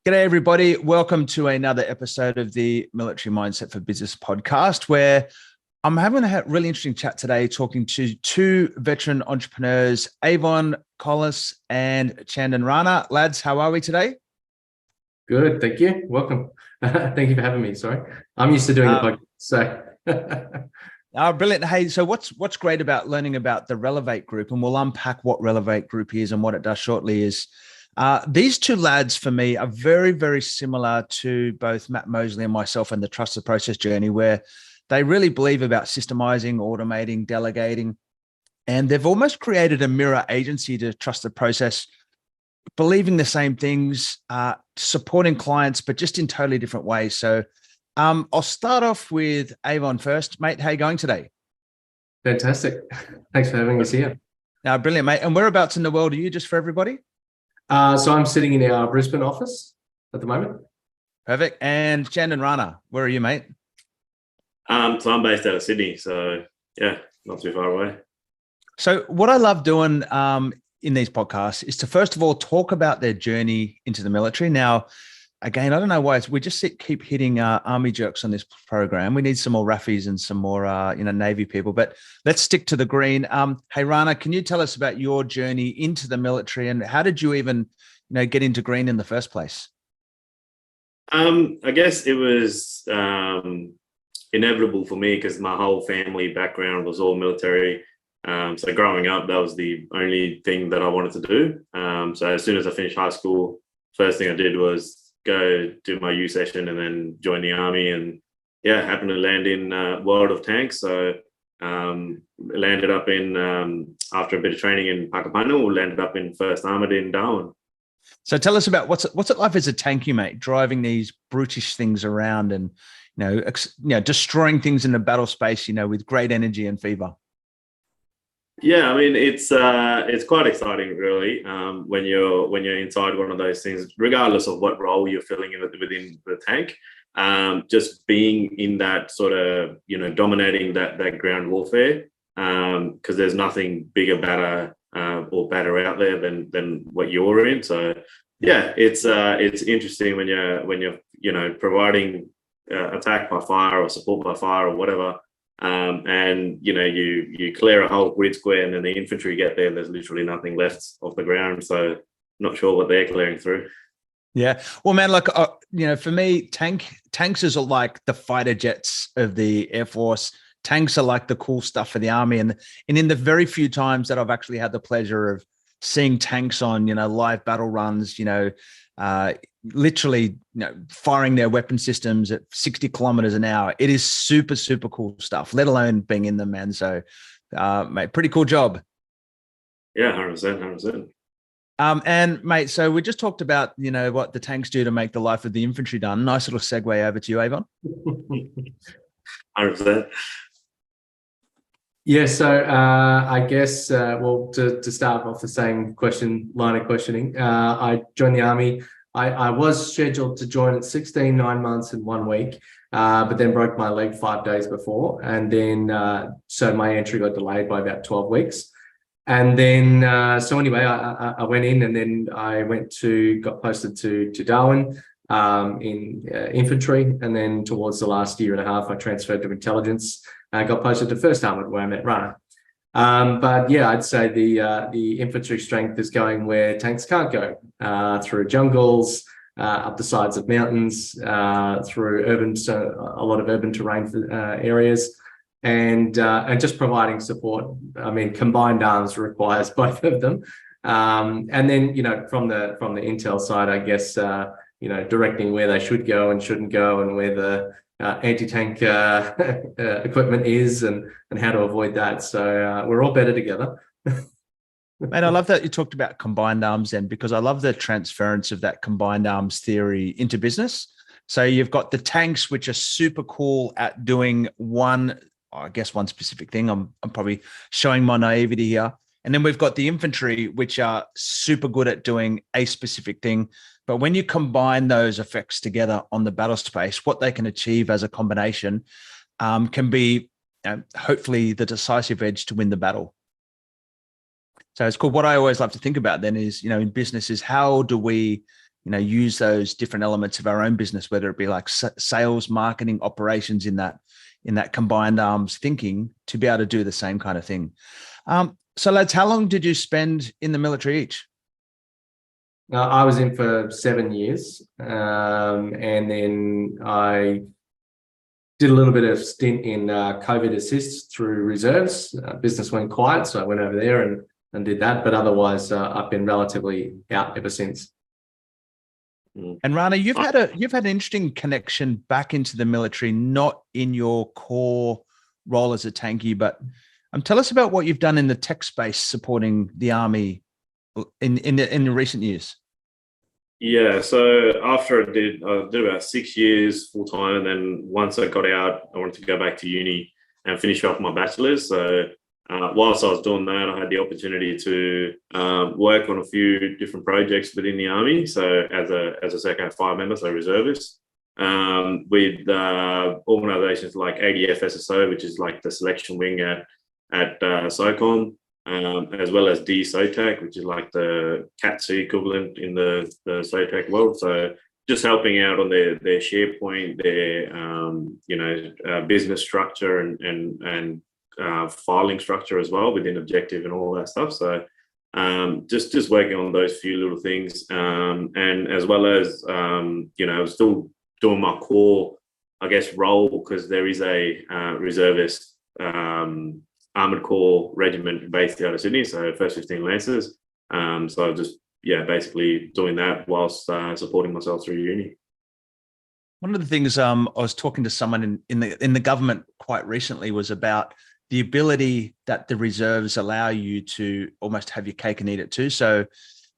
G'day, everybody. Welcome to another episode of the Military Mindset for Business podcast, where I'm having a really interesting chat today, talking to two veteran entrepreneurs, Avon Collis and Chandan Rana. Lads, how are we today? Good, thank you. Welcome. Thank you for having me. Sorry, I'm used to doing the podcast. So, brilliant. Hey, so what's great about learning about the Relevate group, and we'll unpack what Relevate group is and what it does shortly, is these two lads for me are very, very similar to both Matt Mosley and myself and the trusted process journey, where they really believe about systemizing, automating, delegating, and they've almost created a mirror agency to trust the process, believing the same things, supporting clients, but just in totally different ways. So I'll start off with Avon first. Mate, how are you going today? Fantastic. Thanks for having us here. Brilliant, mate. And whereabouts in the world are you, just for everybody? So I'm sitting in our Brisbane office at the moment. Perfect. And Chandan Rana, where are you, mate? So I'm based out of Sydney. So yeah, not too far away. So what I love doing in these podcasts is to, first of all, talk about their journey into the military. Now, again, I don't know why we just keep hitting army jerks on this program. We need some more RAFIs and some more, Navy people, but let's stick to the green. Hey, Rana, can you tell us about your journey into the military and how did you even, get into green in the first place? I guess it was inevitable for me because my whole family background was all military. So growing up, that was the only thing that I wanted to do. So as soon as I finished high school, first thing I did was go do my U session and then join the army, and happened to land in World of Tanks. So landed up in after a bit of training in Pakapanu, landed up in 1st Armoured in Darwin. So tell us about what's it like as a tanky mate, driving these brutish things around and destroying things in the battle space, with great energy and fever. Yeah, I mean it's quite exciting, really, when you're inside one of those things, regardless of what role you're filling in within the tank. Just being in that sort of dominating that ground warfare, because there's nothing bigger, better or better out there than what you're in. So yeah, it's interesting when you're providing attack by fire or support by fire or whatever. And you clear a whole grid square and then the infantry get there and there's literally nothing left off the ground. So not sure what they're clearing through. Yeah. Well, man, for me, tanks is like the fighter jets of the Air Force. Tanks are like the cool stuff for the Army. And in the very few times that I've actually had the pleasure of seeing tanks on, live battle runs, literally, firing their weapon systems at 60 kilometers an hour. It is super, super cool stuff, let alone being in them, man. So, mate, pretty cool job. Yeah, 100%. And mate, so we just talked about, what the tanks do to make the life of the infantry done. Nice little segue over to you, Avon. 100%. Yeah, so I guess, to start off the same line of questioning, I joined the Army. I was scheduled to join at 16, 9 months and 1 week, but then broke my leg 5 days before. And then, so my entry got delayed by about 12 weeks. And then, so anyway, I went in and then I got posted to Darwin in infantry. And then towards the last year and a half, I transferred to intelligence. I got posted to 1st Armoured where I met Rana. But yeah, I'd say the infantry strength is going where tanks can't go, through jungles, up the sides of mountains, through a lot of urban terrain areas, and just providing support. I mean, combined arms requires both of them. And then, from the intel side, I guess, directing where they should go and shouldn't go, and where the anti-tank equipment is and how to avoid that. So we're all better together. Mate, I love that you talked about combined arms then, because I love the transference of that combined arms theory into business. So you've got the tanks, which are super cool at doing one specific thing. I'm probably showing my naivety here. And then we've got the infantry, which are super good at doing a specific thing. But when you combine those effects together on the battle space, what they can achieve as a combination can be hopefully the decisive edge to win the battle. So it's cool. What I always love to think about then is, in business is how do we use those different elements of our own business, whether it be like sales, marketing, operations, in that combined arms thinking, to be able to do the same kind of thing. So lads, how long did you spend in the military each? I was in for 7 years, and then I did a little bit of stint in COVID assist through reserves. Business went quiet, so I went over there and did that. But otherwise, I've been relatively out ever since. And Rana, you've had an interesting connection back into the military, not in your core role as a tankie, but tell us about what you've done in the tech space supporting the Army in recent years. Yeah, so after I did about 6 years full time, and then once I got out, I wanted to go back to uni and finish off my bachelor's. So whilst I was doing that, I had the opportunity to work on a few different projects within the Army. So as a second fire member, so reservist, with organisations like ADF SSO, which is like the selection wing at SOCOM. As well as DSOTAC, which is like the CAT-C equivalent in the SOTAC world. So just helping out on their SharePoint, their business structure and filing structure as well within Objective and all that stuff. So just working on those few little things, and as well as still doing my core, I guess, role, because there is a reservist Armoured Corps regiment based out of Sydney, so First 15 Lancers. So just basically doing that whilst supporting myself through uni. One of the things I was talking to someone in the government quite recently was about the ability that the reserves allow you to almost have your cake and eat it too. So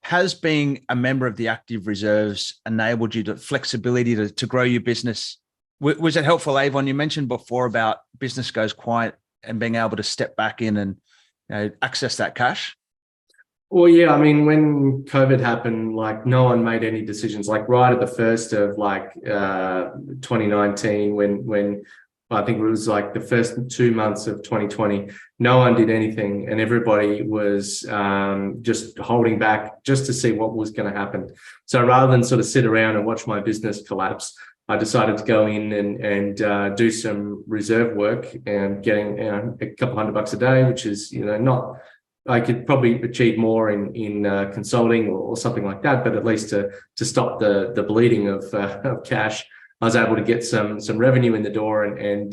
has being a member of the active reserves enabled you to flexibility to grow your business? Was it helpful, Avon? You mentioned before about business goes quiet and being able to step back in and access that cash? Well, yeah, I mean, when COVID happened, like no one made any decisions. Like right at the first of 2019, when I think it was like the first 2 months of 2020, no one did anything, and everybody was just holding back just to see what was going to happen. So rather than sort of sit around and watch my business collapse, I decided to go in and do some reserve work and getting a couple $100 a day, which is not. I could probably achieve more in consulting or something like that, but at least to stop the bleeding of cash, I was able to get some revenue in the door and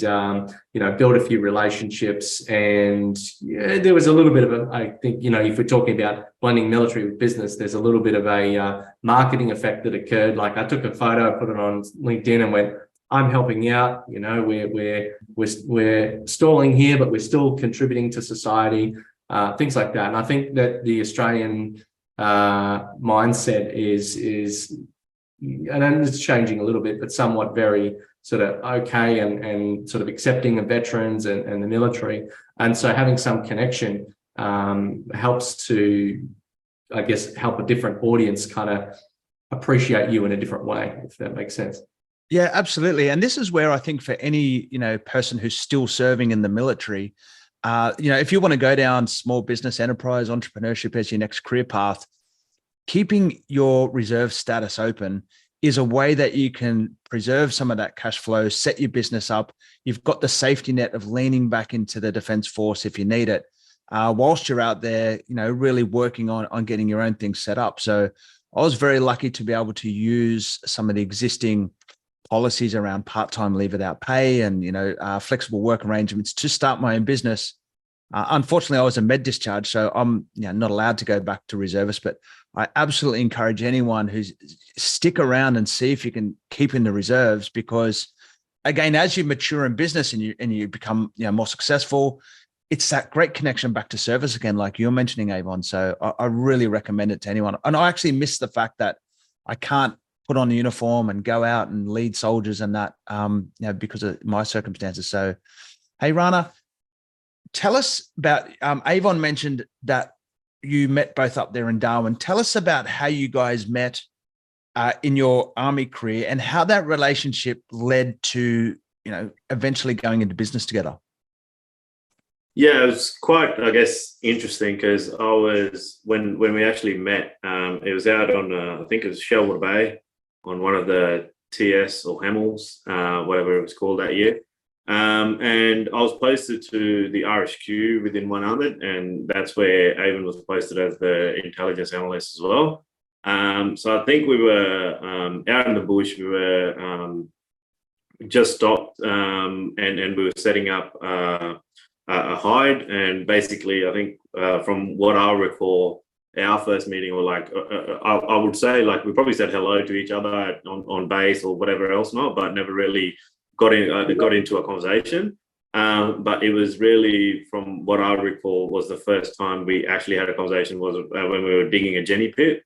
build a few relationships. And there was a little bit of I think if we're talking about blending military with business, there's a little bit of a marketing effect that occurred. Like I took a photo, put it on LinkedIn, and went, "I'm helping out. We're stalling here, but we're still contributing to society." Things like that. And I think that the Australian mindset is, and it's changing a little bit, but somewhat very sort of okay and sort of accepting of veterans and the military. And so having some connection helps to, I guess, help a different audience kind of appreciate you in a different way, if that makes sense. Yeah, absolutely. And this is where I think for any, person who's still serving in the military, if you want to go down small business, enterprise, entrepreneurship as your next career path, keeping your reserve status open is a way that you can preserve some of that cash flow, set your business up. You've got the safety net of leaning back into the Defence Force if you need it, whilst you're out there, really working on getting your own things set up. So I was very lucky to be able to use some of the existing policies around part-time leave without pay and, flexible work arrangements to start my own business. Unfortunately, I was a med discharge, so I'm not allowed to go back to reservists, but I absolutely encourage anyone who's stick around and see if you can keep in the reserves, because again, as you mature in business and you become more successful, it's that great connection back to service again, like you're mentioning, Avon. So I really recommend it to anyone. And I actually miss the fact that I can't put on the uniform and go out and lead soldiers and that, because of my circumstances. So, hey, Rana, tell us about, Avon mentioned that you met both up there in Darwin. Tell us about how you guys met in your Army career and how that relationship led to, eventually going into business together. Yeah, it was quite, I guess, interesting because I was when we actually met. It was out on I think it was Shelwood Bay on one of the TS or Hamels, whatever it was called that year. And I was posted to the RSQ within 100, and that's where Avon was posted as the intelligence analyst as well. So I think we were out in the bush. We were just stopped, and we were setting up a hide. And basically, I think from what I recall, our first meeting, or like I would say, like we probably said hello to each other on base or whatever else, not, but never really got into a conversation. But it was really, from what I recall, was the first time we actually had a conversation was when we were digging a Jenny pit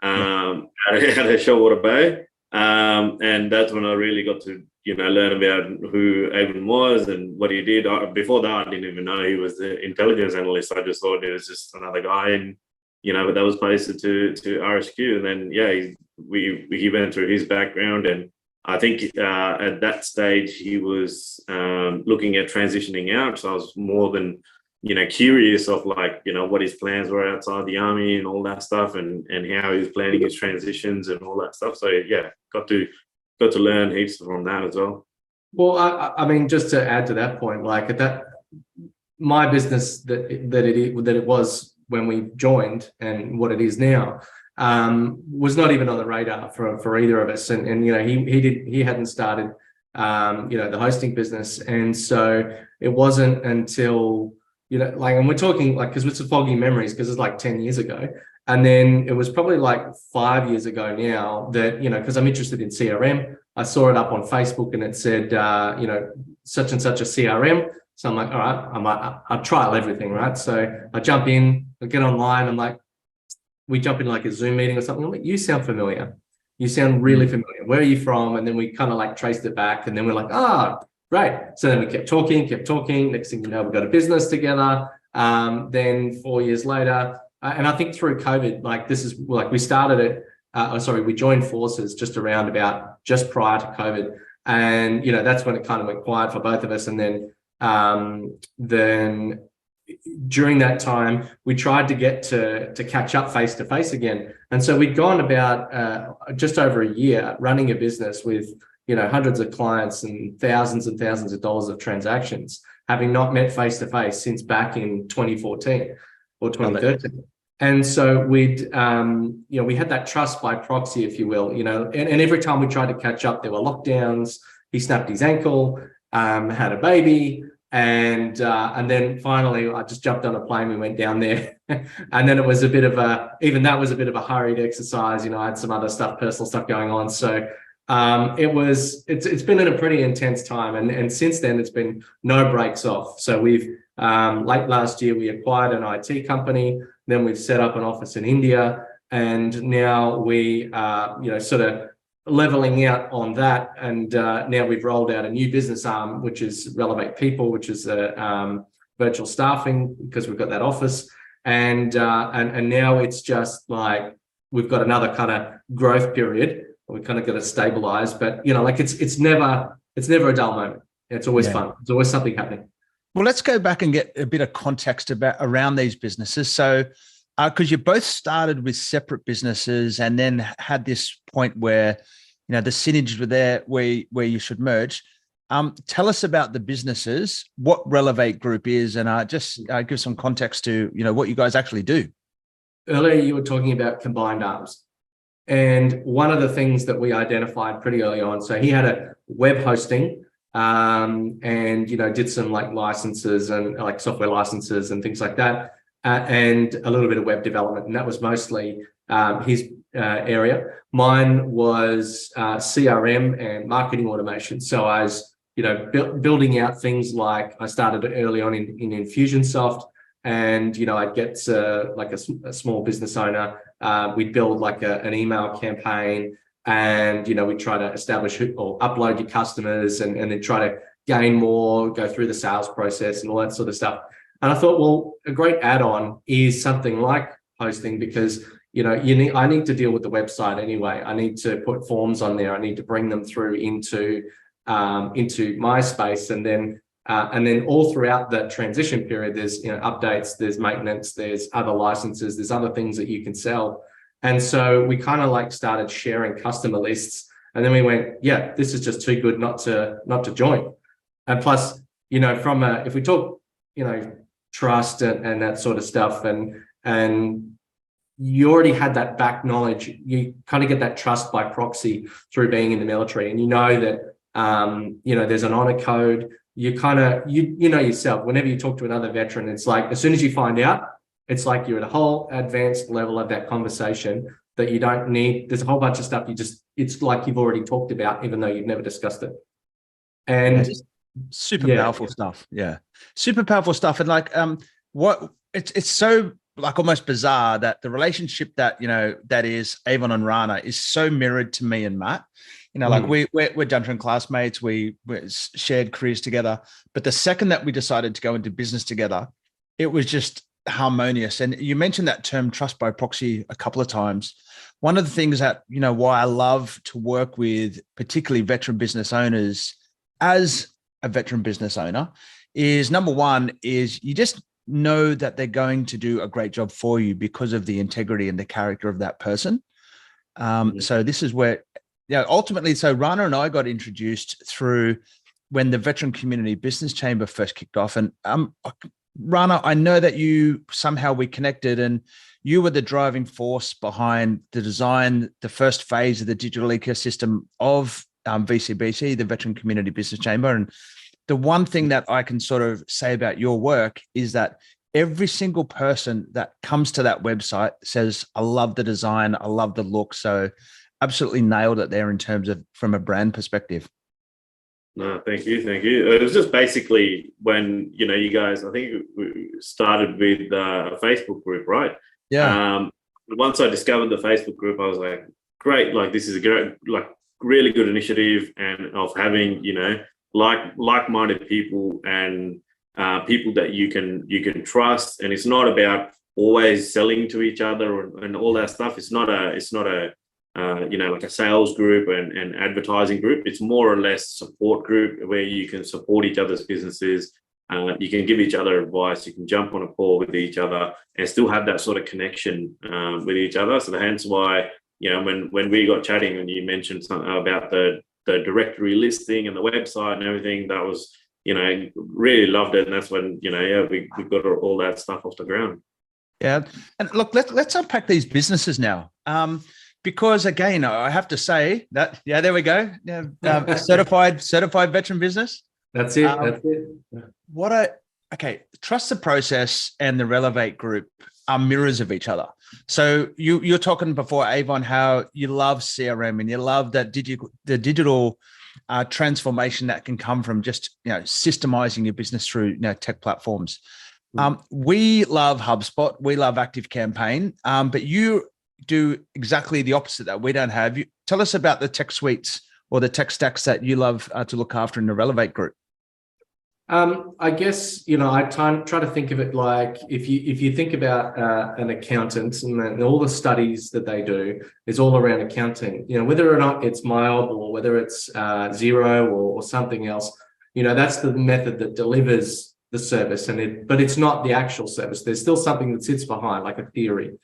at a Shellwater Bay. And that's when I really got to, learn about who Avon was and what he did. Before that, I didn't even know he was the intelligence analyst. I just thought it was just another guy, and but that was posted to RSQ. And then he went through his background, and I think at that stage he was looking at transitioning out. So I was more than curious of what his plans were outside the army and all that stuff, and how he was planning his transitions and all that stuff. So yeah, got to learn heaps from that as well. Well, I mean, just to add to that point, like at that, my business that it was when we joined and what it is now was not even on the radar for either of us. And he hadn't started the hosting business, and so it wasn't until and we're talking because it's foggy memories because it's like 10 years ago. And then it was probably like 5 years ago now that, because I'm interested in CRM, I saw it up on Facebook and it said, such and such a CRM. So I'm like, all right, I'll trial everything, right? So I jump in, I get online. I'm like, we jump in like a Zoom meeting or something. I'm like, you sound familiar. You sound really familiar. Where are you from? And then we kind of like traced it back, and then we're like, great. So then we kept talking. Next thing you know, we got a business together. Then 4 years later, and I think through COVID, we started it. We joined forces just prior to COVID, and that's when it kind of went quiet for both of us. And then during that time, we tried to get to catch up face to face again. And so we'd gone about just over a year running a business with hundreds of clients and thousands of dollars of transactions, having not met face to face since back in 2014 or 2013. And so we had that trust by proxy, if you will, and every time we tried to catch up, there were lockdowns. He snapped his ankle, had a baby. And then finally I just jumped on a plane. We went down there and then it was a bit of a hurried exercise. I had some other stuff, personal stuff going on. So it's been a pretty intense time, and since then it's been no breaks off. So we've late last year we acquired an IT company, then we've set up an office in India, and now we sort of leveling out on that, and now we've rolled out a new business arm, which is Relevate People, which is a virtual staffing, because we've got that office, and now it's just like we've got another kind of growth period. We kind of got to stabilize, but it's never a dull moment. It's always fun. There's always something happening. Well, let's go back and get a bit of context around these businesses. So, because you both started with separate businesses and then had this point where the synergies were there where you should merge. Tell us about the businesses, what Relevate Group is, and just give some context to what you guys actually do. Earlier, you were talking about combined arms. And one of the things that we identified pretty early on, so he had a web hosting and, did some licenses and software licenses and things like that, and a little bit of web development. And that was mostly his area. Mine was CRM and marketing automation. So I was, building out things like I started early on in Infusionsoft, and, I'd get a small business owner. We'd build an email campaign, and, we'd try to establish or upload your customers and then try to gain more, go through the sales process and all that sort of stuff. And I thought, well, a great add-on is something like hosting, because, I need to deal with the website anyway. I need to put forms on there. I need to bring them through into MySpace, and then And then all throughout that transition period, there's updates, there's maintenance, there's other licenses, there's other things that you can sell. And so we kind of like started sharing customer lists, and then we went, yeah, this is just too good not to join. And plus, if we talk, trust and that sort of stuff, and you already had that back knowledge, you kind of get that trust by proxy through being in the military, and that there's an honor code. You kind of you know yourself, whenever you talk to another veteran, it's like as soon as you find out, it's like you're at a whole advanced level of that conversation that you don't need. There's a whole bunch of stuff it's like you've already talked about, even though you've never discussed it. And super powerful stuff. Yeah. Super powerful stuff. And like, it's so like almost bizarre that the relationship that, that is Avon and Rana is so mirrored to me and Matt. Like we're Dungeon classmates, we shared careers together. But the second that we decided to go into business together, it was just harmonious. And you mentioned that term trust by proxy a couple of times. One of the things that, why I love to work with particularly veteran business owners as a veteran business owner is, number one, is you just know that they're going to do a great job for you because of the integrity and the character of that person. So this is where, ultimately, so Rana and I got introduced through when the Veteran Community Business Chamber first kicked off. And Rana, I know that we connected, and you were the driving force behind the design, the first phase of the digital ecosystem of VCBC, the Veteran Community Business Chamber. And the one thing that I can sort of say about your work is that every single person that comes to that website says, I love the design, I love the look. So absolutely nailed it there in terms of from a brand perspective. No, thank you. It was just basically when, you guys, I think we started with a Facebook group, right? Yeah. Once I discovered the Facebook group, I was like, great, like this is a great, like really good initiative, and of having, like-minded people and people that you can trust. And it's not about always selling to each other and all that stuff. It's not a like a sales group and advertising group. It's more or less support group where you can support each other's businesses. You can give each other advice. You can jump on a call with each other and still have that sort of connection with each other. So hence why, when we got chatting and you mentioned something about the directory listing and the website and everything, that was, really loved it. And that's when, we got all that stuff off the ground. Yeah. And look, let's unpack these businesses now. Because again, I have to say that, there we go. Certified veteran business. That's it. Trust the Process and the Relevate group are mirrors of each other. So you're talking before, Avon, how you love CRM and you love that the digital transformation that can come from just systemizing your business through tech platforms. We love HubSpot, we love ActiveCampaign, but you do exactly the opposite that we don't have. Tell us about the tech suites or the tech stacks that you love to look after in the Relevate group. I guess, I try to think of it like if you think about an accountant and all the studies that they do is all around accounting, whether or not it's mild or whether it's Xero or something else, that's the method that delivers the service, but it's not the actual service. There's still something that sits behind, like a theory.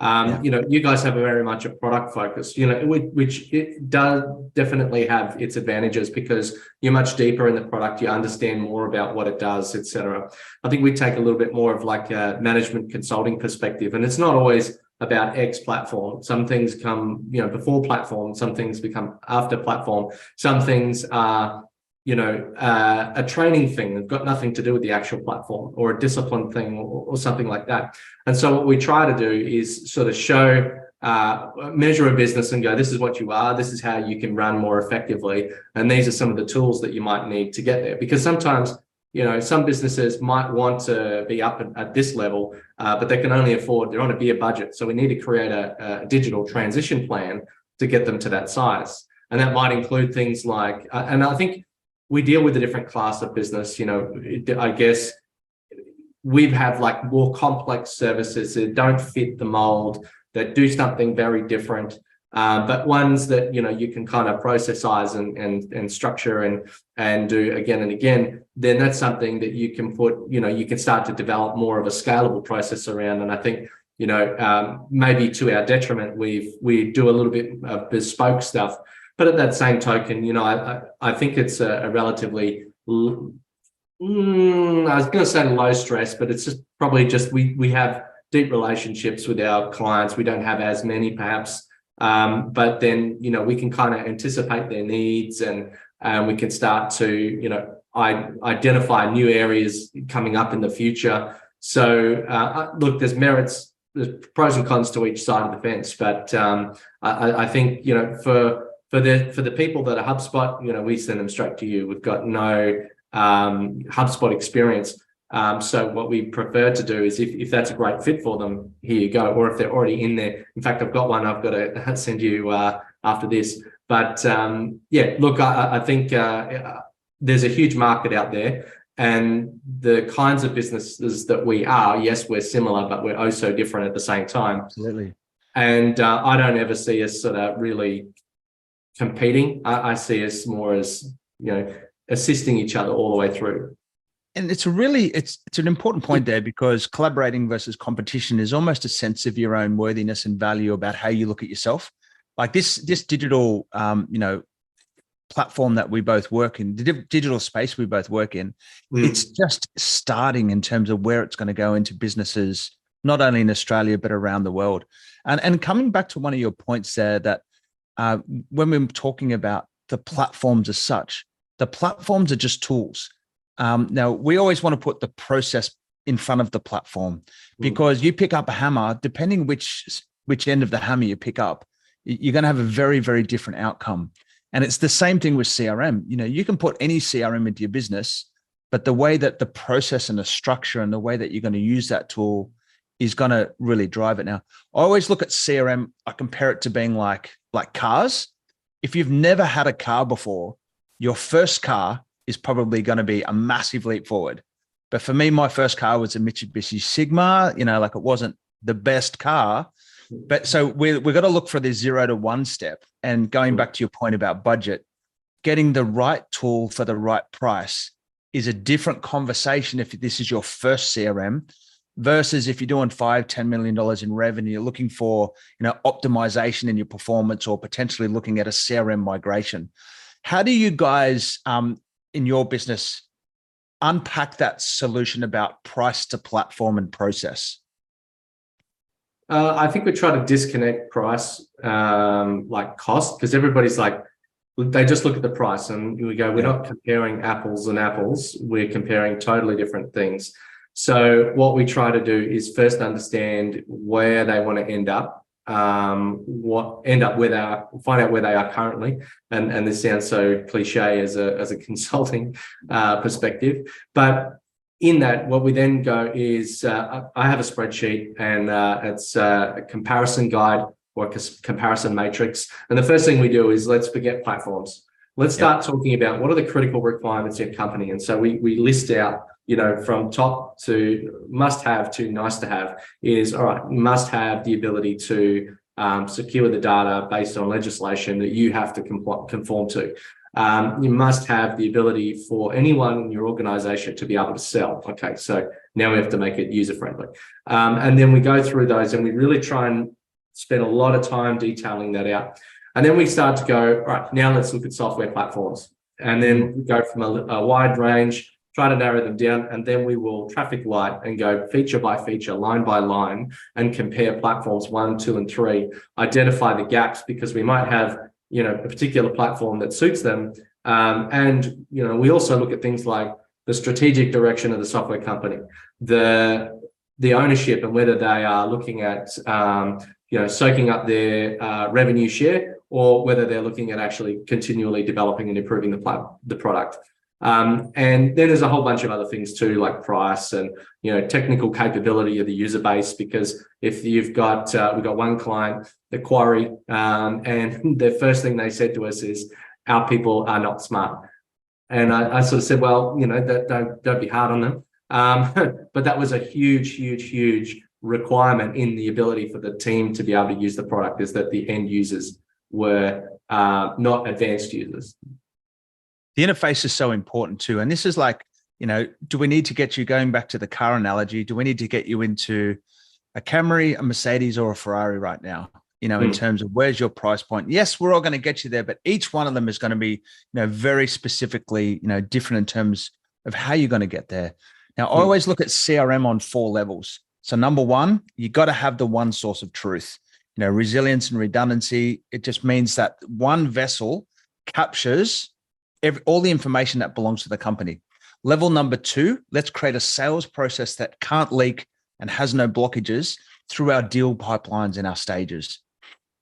You guys have very much a product focus, which it does definitely have its advantages because you're much deeper in the product, you understand more about what it does, etc. I think we take a little bit more of like a management consulting perspective, and it's not always about X platform. Some things come, before platform, some things become after platform, some things are a training thing that's got nothing to do with the actual platform, or a discipline thing or something like that. And so what we try to do is sort of show, measure a business and go, this is what you are, this is how you can run more effectively. And these are some of the tools that you might need to get there. Because sometimes, some businesses might want to be up at this level, but they can only afford, they're on a beer budget. So we need to create a digital transition plan to get them to that size. And that might include things like, and I think, we deal with a different class of business. I guess we have like more complex services that don't fit the mold, that do something very different. But ones that, you can kind of processize and structure and do again and again, then that's something that you can put, you can start to develop more of a scalable process around. And I think, maybe to our detriment, we do a little bit of bespoke stuff. But at that same token, I think it's a relatively, I was going to say low stress, but it's just probably just we have deep relationships with our clients. We don't have as many perhaps, but then, we can kind of anticipate their needs, and we can start to, identify new areas coming up in the future. So look, there's pros and cons to each side of the fence, but I think, for the people that are HubSpot, we send them straight to you. We've got no HubSpot experience. So what we prefer to do is if that's a great fit for them, here you go. Or if they're already in there. In fact, I've got one I've got to send you after this. But yeah, look, I think there's a huge market out there. And the kinds of businesses that we are, yes, we're similar, but we're oh so different at the same time. Absolutely. And I don't ever see us sort of really competing. I see us more as, assisting each other all the way through. And it's an important point there, because collaborating versus competition is almost a sense of your own worthiness and value about how you look at yourself. Like this digital, platform that we both work in, the digital space we both work in, it's just starting in terms of where it's going to go into businesses, not only in Australia, but around the world. And coming back to one of your points there, that when we're talking about the platforms as such, the platforms are just tools. Now, we always want to put the process in front of the platform, because you pick up a hammer, depending which end of the hammer you pick up, you're going to have a very, very different outcome. And it's the same thing with CRM. You can put any CRM into your business, but the way that the process and the structure and the way that you're going to use that tool is going to really drive it. Now, I always look at CRM, I compare it to being like cars. If you've never had a car before, your first car is probably going to be a massive leap forward. But for me, my first car was a Mitsubishi Sigma, it wasn't the best car. But so we've got to look for the 0 to 1 step. And going back to your point about budget, getting the right tool for the right price is a different conversation if this is your first CRM versus if you're doing $5-10 million in revenue, you're looking for, optimization in your performance, or potentially looking at a CRM migration. How do you guys in your business unpack that solution about price to platform and process? I think we try to disconnect price, like cost, because everybody's like, they just look at the price and we go, we're not comparing apples and apples, we're comparing totally different things. So what we try to do is first understand where they want to end up, find out where they are currently. And this sounds so cliche as a consulting perspective, but in that, what we then go is, I have a spreadsheet, and it's a comparison guide or a comparison matrix. And the first thing we do is let's forget platforms. Let's start talking about what are the critical requirements in a company. And so we list out, from top to must have to nice to have is, all right, must have the ability to secure the data based on legislation that you have to conform to. You must have the ability for anyone in your organization to be able to sell. Okay, so now we have to make it user-friendly. And then we go through those and we really try and spend a lot of time detailing that out. And then we start to go, all right, now let's look at software platforms. And then we go from a wide range, try to narrow them down, and then we will traffic light and go feature by feature, line by line, and compare platforms 1, 2, and 3, identify the gaps, because we might have a particular platform that suits them. And, we also look at things like the strategic direction of the software company, the ownership, and whether they are looking at, soaking up their revenue share, or whether they're looking at actually continually developing and improving the product. And then there's a whole bunch of other things too, like price and, technical capability of the user base, because if you've got, we've got one client, the Quarry, and the first thing they said to us is, our people are not smart. And I sort of said, well, don't be hard on them. But that was a huge requirement in the ability for the team to be able to use the product, is that the end users were not advanced users. The interface is so important too. And this is like, do we need to get you, going back to the car analogy, do we need to get you into a Camry, a Mercedes, or a Ferrari right now? In terms of where's your price point? Yes, we're all going to get you there, but each one of them is going to be, very specifically, different in terms of how you're going to get there. Now, I always look at CRM on 4 levels. So number one, you got to have the one source of truth. Resilience and redundancy. It just means that one vessel captures all the information that belongs to the company. Level number 2, let's create a sales process that can't leak and has no blockages through our deal pipelines and our stages.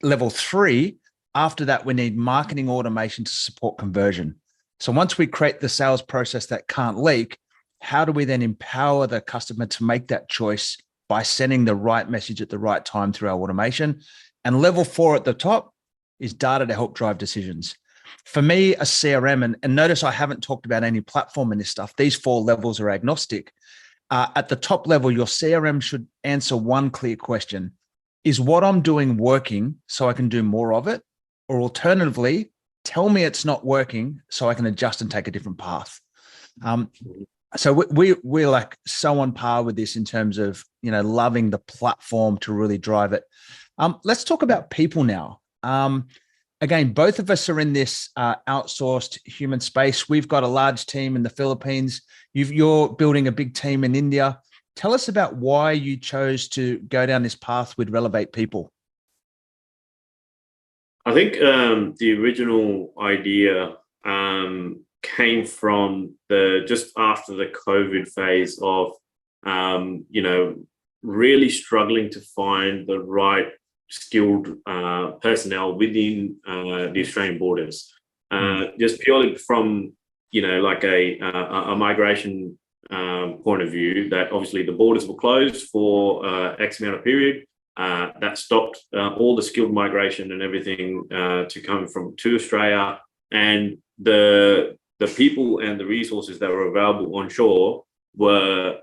Level 3, after that, we need marketing automation to support conversion. So once we create the sales process that can't leak, how do we then empower the customer to make that choice by sending the right message at the right time through our automation? And level 4 at the top is data to help drive decisions. For me, a CRM, and notice I haven't talked about any platform in this stuff. These 4 levels are agnostic. At the top level, your CRM should answer one clear question. Is what I'm doing working so I can do more of it? Or alternatively, tell me it's not working so I can adjust and take a different path. So we're like so on par with this in terms of, loving the platform to really drive it. Let's talk about people now. Again, both of us are in this outsourced human space. We've got a large team in the Philippines. You're building a big team in India. Tell us about why you chose to go down this path with Relevate People. I think the original idea came from just after the COVID phase of, really struggling to find the right skilled personnel within the Australian borders. Just purely from, like a migration point of view, that obviously the borders were closed for X amount of period. That stopped all the skilled migration and everything to come to Australia, and the people and the resources that were available onshore were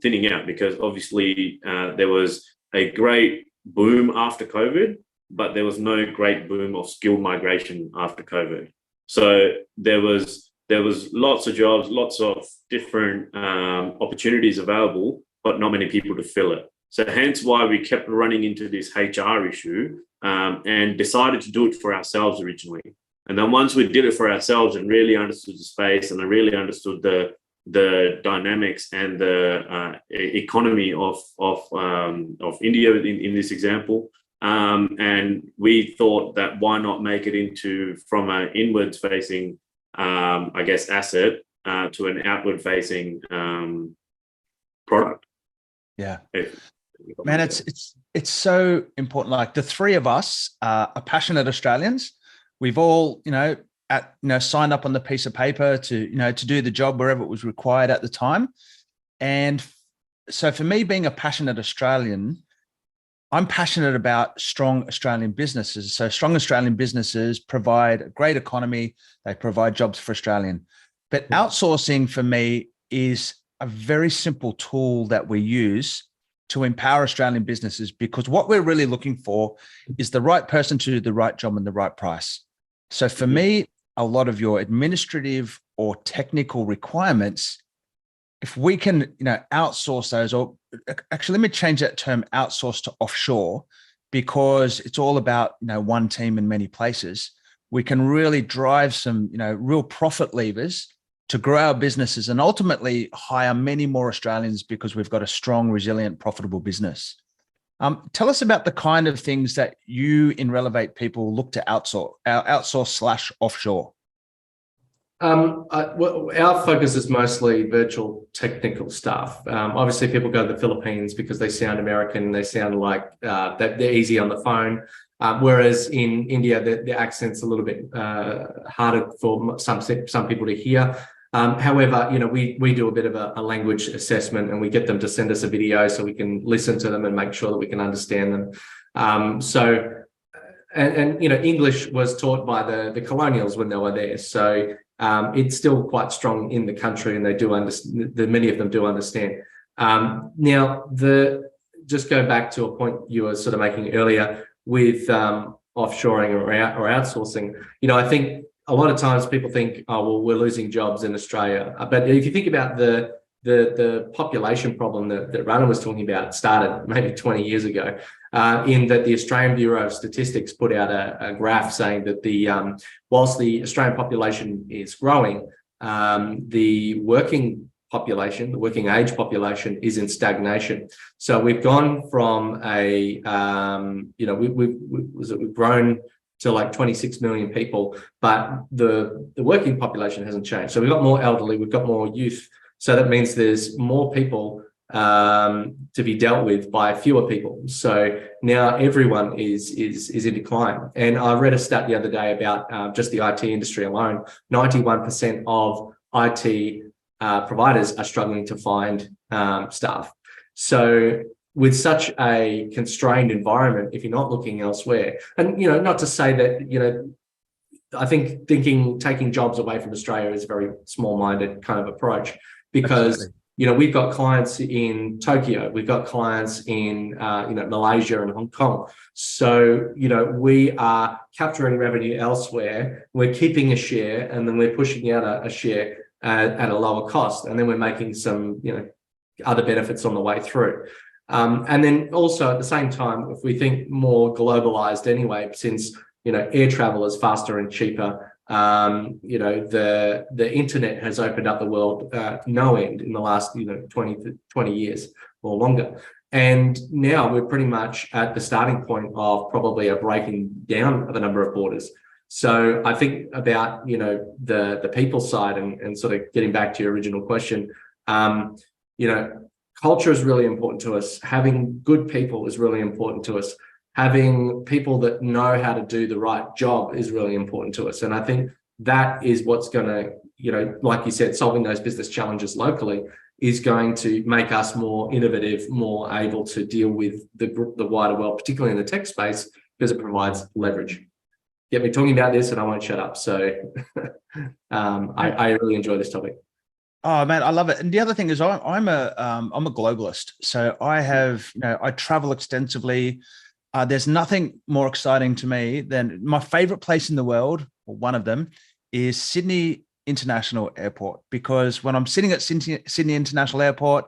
thinning out, because obviously there was a great boom after COVID, but there was no great boom of skilled migration after COVID. So there was lots of jobs, lots of different opportunities available, but not many people to fill it. So hence why we kept running into this HR issue and decided to do it for ourselves originally. And then once we did it for ourselves and really understood the space, and I really understood the dynamics and the economy of India in this example, and we thought that why not make it from an inwards facing asset to an outward facing product. Yeah. Man, it's so important. Like the 3 of us are passionate Australians. We've all, signed up on the piece of paper to do the job wherever it was required at the time. And so for me, being a passionate Australian, I'm passionate about strong Australian businesses. So strong Australian businesses provide a great economy. They provide jobs for Australian. But outsourcing for me is a very simple tool that we use to empower Australian businesses, because what we're really looking for is the right person to do the right job and the right price. So for me, a lot of your administrative or technical requirements, if we can, outsource those, or actually, let me change that term outsource to offshore, because it's all about, one team in many places. We can really drive some, real profit levers to grow our businesses and ultimately hire many more Australians, because we've got a strong, resilient, profitable business. Tell us about the kind of things that you in Relevate People look to outsource/offshore. Our focus is mostly virtual technical stuff. Obviously, people go to the Philippines because they sound American. They sound like that they're easy on the phone. Whereas in India, the accent's a little bit harder for some people to hear. However, we do a bit of a language assessment, and we get them to send us a video so we can listen to them and make sure that we can understand them. English was taught by the colonials when they were there. So it's still quite strong in the country, and they do understand. Many of them do understand. Now, just go back to a point you were sort of making earlier with offshoring or outsourcing, I think a lot of times people think, oh, well, we're losing jobs in Australia. But if you think about the population problem that Rana was talking about, started maybe 20 years ago, in that the Australian Bureau of Statistics put out a graph saying that whilst the Australian population is growing, the working population, the working age population, is in stagnation. So we've gone from we've grown to like 26 million people, but the working population hasn't changed. So we've got more elderly, we've got more youth. So that means there's more people to be dealt with by fewer people. So now everyone is in decline. And I read a stat the other day about just the IT industry alone. 91% of IT providers are struggling to find staff. So with such a constrained environment, if you're not looking elsewhere, and not to say that I think taking jobs away from Australia is a very small-minded kind of approach, because Absolutely. We've got clients in Tokyo, we've got clients in Malaysia and Hong Kong. So we are capturing revenue elsewhere, we're keeping a share, and then we're pushing out a share at a lower cost, and then we're making some other benefits on the way through. And then also at the same time, if we think more globalized anyway, since air travel is faster and cheaper, the internet has opened up the world no end in the last 20 years or longer. And now we're pretty much at the starting point of probably a breaking down of a number of borders. So I think about the people side and sort of getting back to your original question, culture is really important to us. Having good people is really important to us. Having people that know how to do the right job is really important to us. And I think that is what's going to, like you said, solving those business challenges locally is going to make us more innovative, more able to deal with the wider world, particularly in the tech space, because it provides leverage. Get me talking about this and I won't shut up. So I really enjoy this topic. Oh man, I love it. And the other thing is I'm a globalist. So I travel extensively. There's nothing more exciting to me than my favorite place in the world, or one of them, is Sydney International Airport. Because when I'm sitting at Sydney International Airport,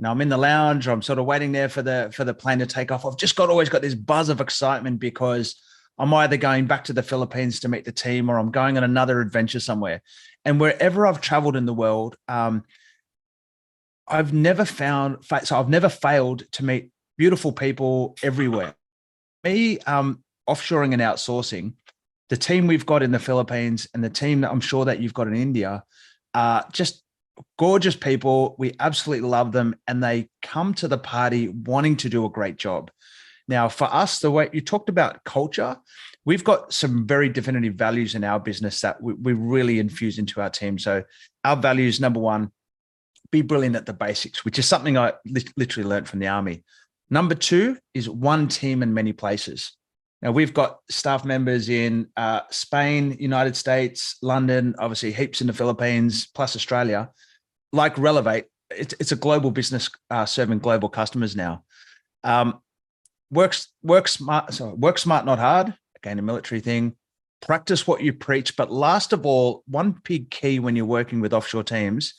I'm in the lounge, or I'm sort of waiting there for the plane to take off. I've just always got this buzz of excitement because I'm either going back to the Philippines to meet the team, or I'm going on another adventure somewhere. And wherever I've traveled in the world, I've never failed to meet beautiful people everywhere. Me, offshoring and outsourcing, the team we've got in the Philippines and the team that I'm sure that you've got in India are just gorgeous people. We absolutely love them, and they come to the party wanting to do a great job. Now, for us, the way you talked about culture, we've got some very definitive values in our business that we really infuse into our team. So our values, number one, be brilliant at the basics, which is something I literally learned from the army. Number two is one team in many places. Now, we've got staff members in Spain, United States, London, obviously heaps in the Philippines, plus Australia. Like Relevate, it's a global business serving global customers now. Work smart, not hard. Again, a military thing. Practice what you preach. But last of all, one big key when you're working with offshore teams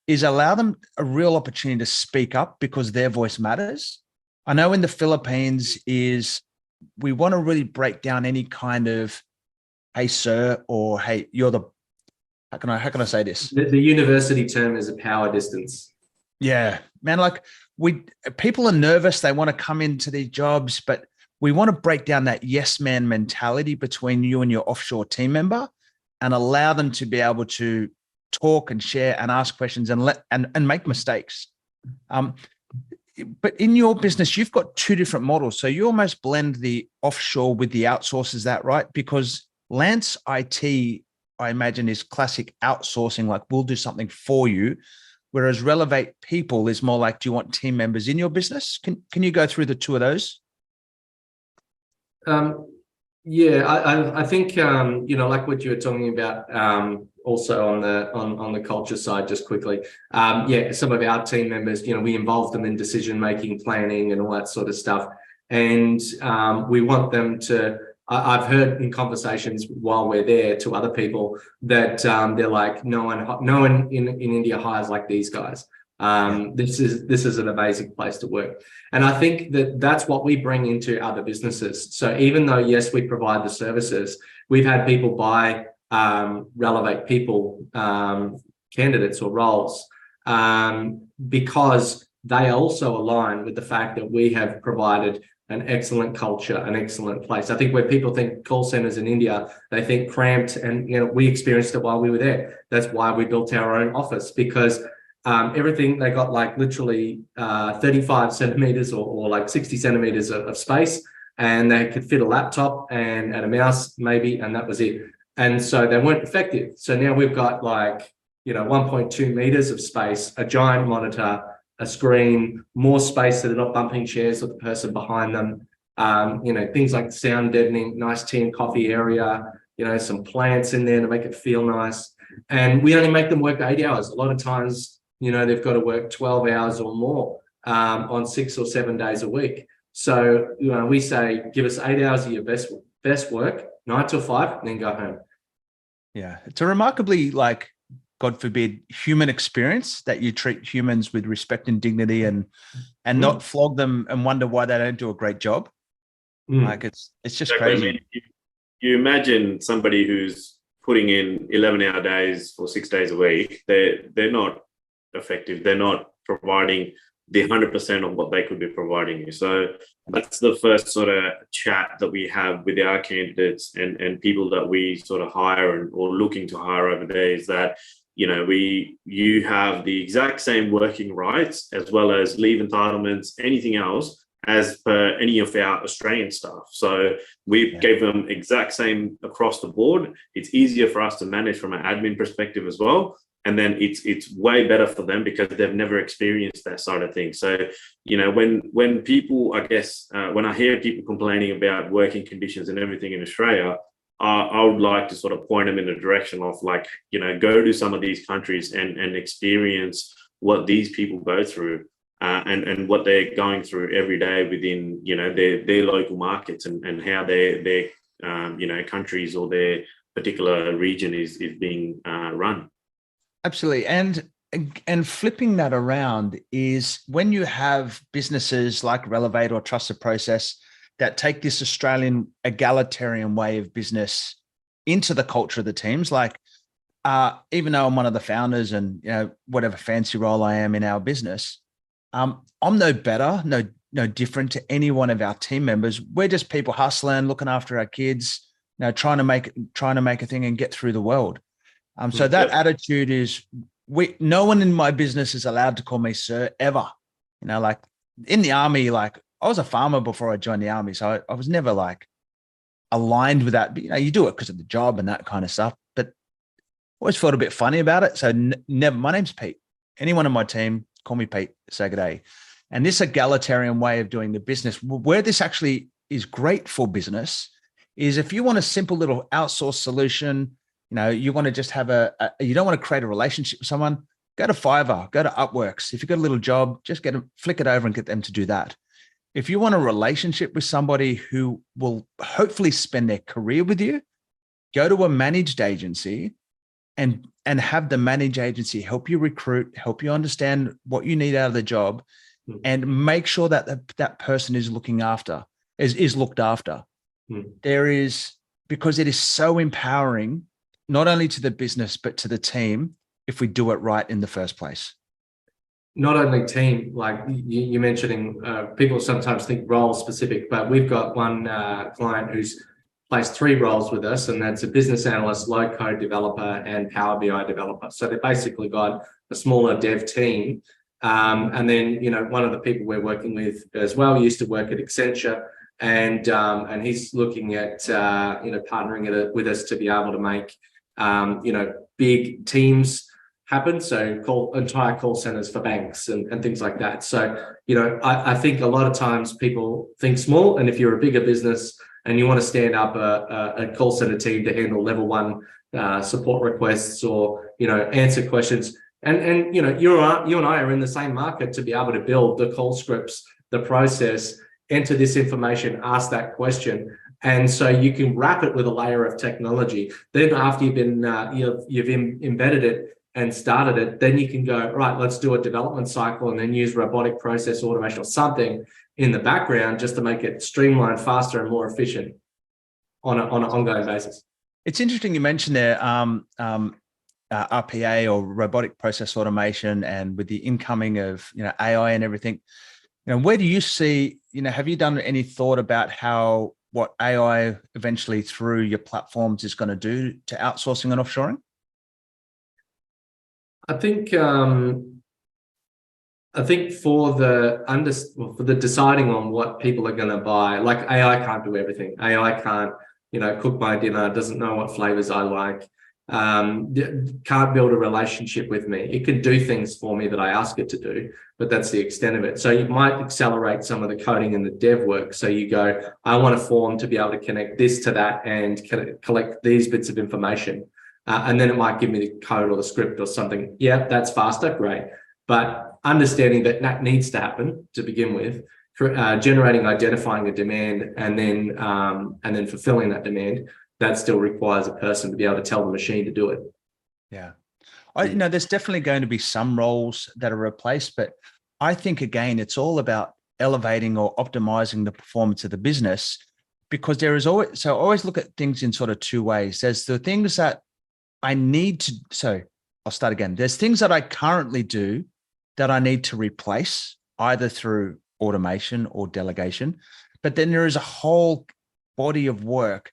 is allow them a real opportunity to speak up, because their voice matters. I know in the Philippines we want to really break down any kind of, hey, sir, or hey, you're the, how can I say this? The university term is a power distance. Yeah, man, like people are nervous. They want to come into these jobs, but we want to break down that yes man mentality between you and your offshore team member and allow them to be able to talk and share and ask questions and make mistakes. But in your business, you've got two different models. So you almost blend the offshore with the outsource. Is that right? Because Lance IT, I imagine, is classic outsourcing, like we'll do something for you. Whereas Relevate People is more like, do you want team members in your business? Can you go through the two of those? Yeah, I think like what you were talking about, also on the culture side, just quickly. Yeah, some of our team members, we involve them in decision making, planning, and all that sort of stuff, and we want them to I've heard in conversations while we're there to other people that they're like, no one in India hires like these guys. This is an amazing place to work. And I think that that's what we bring into other businesses. So even though, yes, we provide the services, we've had people buy Relevate people, candidates or roles, because they also align with the fact that we have provided an excellent culture, an excellent place. I think when people think call centers in India, they think cramped, and we experienced it while we were there. That's why we built our own office, because everything, they got like literally 35 centimeters or like 60 centimeters of space, and they could fit a laptop and a mouse maybe, and that was it. And so they weren't effective. So now we've got like 1.2 meters of space, a giant monitor, a screen, more space so they're not bumping chairs with the person behind them. Things like sound deadening, nice tea and coffee area, some plants in there to make it feel nice. And we only make them work 8 hours. A lot of times, they've got to work 12 hours or more on 6 or 7 days a week. So, we say, give us 8 hours of your best work, 9 till 5, and then go home. Yeah. It's a remarkably, like, God forbid, human experience that you treat humans with respect and dignity and not flog them and wonder why they don't do a great job. Like it's just crazy. I mean, you imagine somebody who's putting in 11-hour days for 6 days a week, they're not effective. They're not providing the 100% of what they could be providing you. So that's the first sort of chat that we have with our candidates and people that we sort of hire or looking to hire over there, is that you have the exact same working rights as well as leave entitlements, anything else, as per any of our Australian staff. So we gave them exact same across the board. It's easier for us to manage from an admin perspective as well. And then it's way better for them because they've never experienced that side of things. So, when people, I guess, when I hear people complaining about working conditions and everything in Australia, I would like to sort of point them in the direction of go to some of these countries and experience what these people go through and what they're going through every day within, their local markets and how their countries or their particular region is being run. Absolutely. And flipping that around is when you have businesses like Relevate or Trusted Process that take this Australian egalitarian way of business into the culture of the teams. Like, even though I'm one of the founders and, whatever fancy role I am in our business, I'm no better, no different to any one of our team members. We're just people hustling, looking after our kids, trying to make a thing and get through the world. So that attitude is, no one in my business is allowed to call me sir ever. Like in the army, like I was a farmer before I joined the army, so I was never like aligned with that. But you do it because of the job and that kind of stuff. But always felt a bit funny about it. So never. My name's Pete. Anyone on my team, call me Pete. Say good day. And this egalitarian way of doing the business, where this actually is great for business, is if you want a simple little outsource solution. You want to just have you don't want to create a relationship with someone, go to Fiverr, go to Upworks. If you've got a little job, just flick it over and get them to do that. If you want a relationship with somebody who will hopefully spend their career with you, go to a managed agency and have the managed agency help you recruit, help you understand what you need out of the job, and make sure that that person is looked after. Because it is so empowering, not only to the business, but to the team, if we do it right in the first place. Not only team, like you're mentioning, people sometimes think role specific, but we've got one client who's placed 3 roles with us, and that's a business analyst, low code developer, and Power BI developer. So they basically got a smaller dev team. And then, one of the people we're working with as well used to work at Accenture, and he's looking at, partnering with us to be able to make, big teams happen. So entire call centers for banks and things like that. So, I think a lot of times people think small, and if you're a bigger business and you want to stand up a call center team to handle level 1 support requests or, answer questions, and you and I are in the same market to be able to build the call scripts, the process, enter this information, ask that question, And so you can wrap it with a layer of technology. Then after you've been embedded it and started it, then you can go, right, let's do a development cycle and then use robotic process automation or something in the background just to make it streamlined, faster, and more efficient on an ongoing basis. It's interesting you mentioned there RPA or robotic process automation, and with the incoming of AI and everything. Where do you see, have you done any thought about what AI eventually through your platforms is going to do to outsourcing and offshoring? I think for the deciding on what people are going to buy, like AI can't do everything. AI can't, cook my dinner, doesn't know what flavors I like, can't build a relationship with me. It can do things for me that I ask it to do, but that's the extent of it. So you might accelerate some of the coding and the dev work. So you go, I want a form to be able to connect this to that and collect these bits of information. And then it might give me the code or the script or something. Yeah, that's faster, great. But understanding that that needs to happen to begin with, generating, identifying a demand, and then fulfilling that demand, that still requires a person to be able to tell the machine to do it. Yeah. There's definitely going to be some roles that are replaced, but I think, again, it's all about elevating or optimizing the performance of the business, because there is always, so I always look at things in sort of two ways. There's the things that I need to, so I'll start again. There's things that I currently do that I need to replace either through automation or delegation, but then there is a whole body of work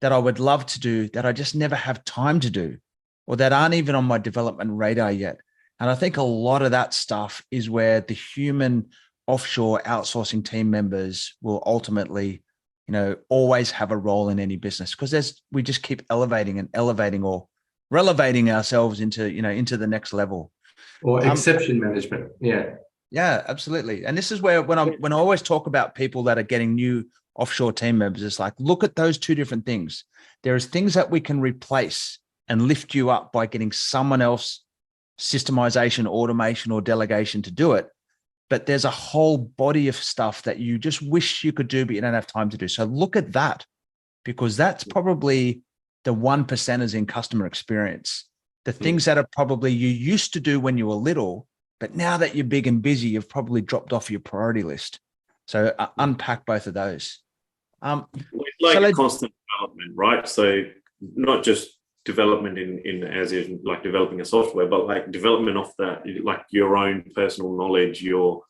that I would love to do that I just never have time to do, or that aren't even on my development radar yet. And I think a lot of that stuff is where the human offshore outsourcing team members will ultimately, always have a role in any business, because we just keep elevating or relevating ourselves into the next level. Or exception management. Yeah. Yeah, absolutely. And this is where when I always talk about people that are getting new offshore team members, it's like, look at those two different things. There's things that we can replace and lift you up by getting someone else, systemization, automation, or delegation to do it. But there's a whole body of stuff that you just wish you could do, but you don't have time to do. So look at that, because that's probably the 1%ers in customer experience. The things that are probably you used to do when you were little, but now that you're big and busy, you've probably dropped off your priority list. So unpack both of those. Like constant development, right? So not just development in as in like developing a software, but like development of that, like your own personal knowledge, your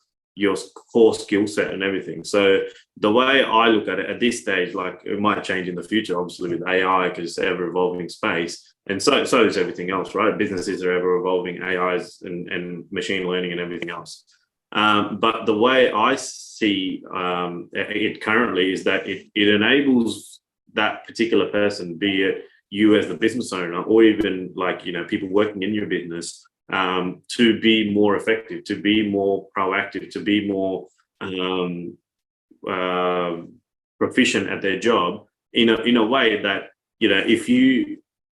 core skill set and everything. So the way I look at it at this stage, like it might change in the future, obviously with AI, because it's ever evolving space. And so is everything else, right? Businesses are ever evolving, AIs and machine learning and everything else. But the way I see it currently is that it enables that particular person, be it you as the business owner, or even like, people working in your business, to be more effective, to be more proactive, to be more proficient at their job in a way that, if you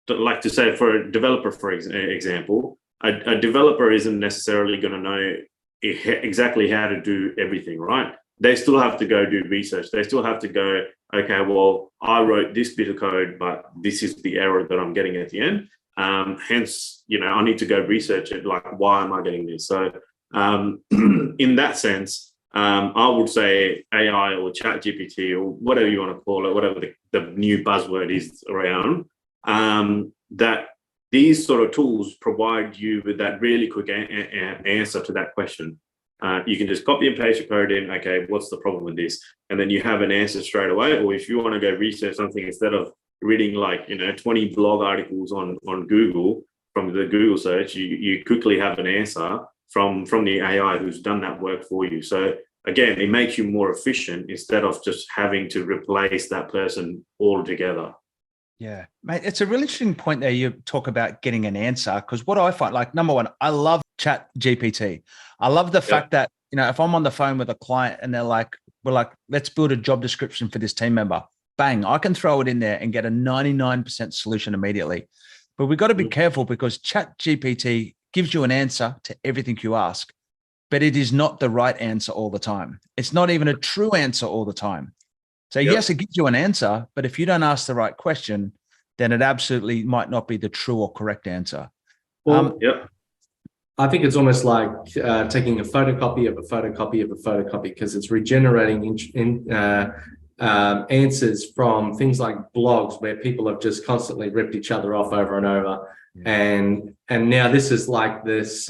like to say, for a developer, for example, a developer isn't necessarily going to know exactly how to do everything, right? They still have to go do research. They still have to go, okay, well, I wrote this bit of code, but this is the error that I'm getting at the end. Hence, I need to go research it. Like, why am I getting this? So in that sense, I would say AI or chat GPT or whatever you want to call it, whatever the new buzzword is around, that these sort of tools provide you with that really quick answer to that question. You can just copy and paste your code in. Okay, what's the problem with this? And then you have an answer straight away. Or if you want to go research something, instead of reading 20 blog articles on Google from the Google search, you quickly have an answer from the AI who's done that work for you. So again, it makes you more efficient instead of just having to replace that person altogether. Yeah, mate, it's a really interesting point there. You talk about getting an answer, because what I find, like, number one, I love chat GPT. I love the fact that, if I'm on the phone with a client and they're like, we're like, let's build a job description for this team member. Bang, I can throw it in there and get a 99% solution immediately. But we've got to be careful, because chat GPT gives you an answer to everything you ask, but it is not the right answer all the time. It's not even a true answer all the time. So yes, it gives you an answer, but if you don't ask the right question, then it absolutely might not be the true or correct answer. Well, I think it's almost like taking a photocopy of a photocopy of a photocopy, because it's regenerating answers from things like blogs where people have just constantly ripped each other off over and over. And now this is like this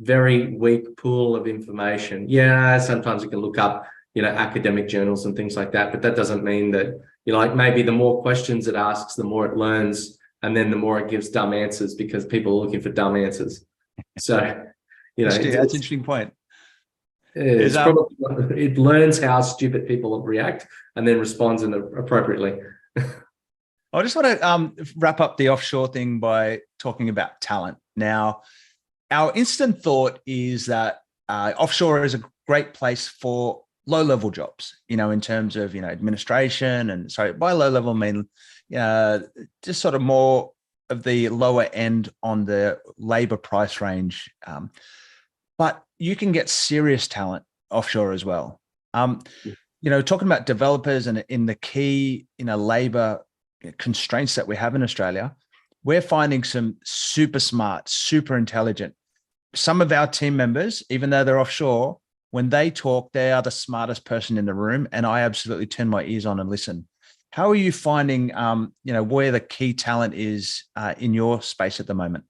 very weak pool of information. Yeah, sometimes you can look up, academic journals and things like that, but that doesn't mean that, like maybe the more questions it asks, the more it learns, and then the more it gives dumb answers because people are looking for dumb answers. So, that's an interesting point. It's probably, it learns how stupid people react and then responds appropriately. I just want to wrap up the offshore thing by talking about talent. Now, our instant thought is that offshore is a great place for low-level jobs, in terms of, administration. And sorry, by low-level, I mean just sort of more of the lower end on the labor price range. But you can get serious talent offshore as well. Talking about developers and in the key, labor constraints that we have in Australia, we're finding some super smart, super intelligent. Some of our team members, even though they're offshore, when they talk, they are the smartest person in the room, and I absolutely turn my ears on and listen. How are you finding, where the key talent is in your space at the moment?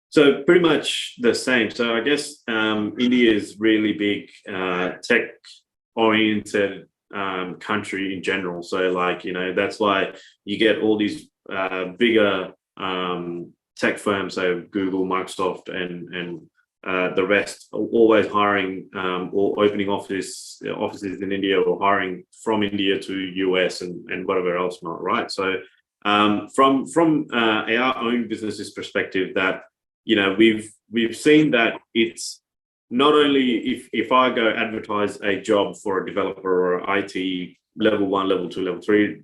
So pretty much the same. So I guess India is really big tech-oriented country in general. So that's why you get all these bigger tech firms, so Google, Microsoft, and the rest, always hiring or opening offices in India, or hiring from India to US and whatever else not, right? So from our own business's perspective, that we've seen that it's not only if I go advertise a job for a developer or IT level 1, level 2, level 3,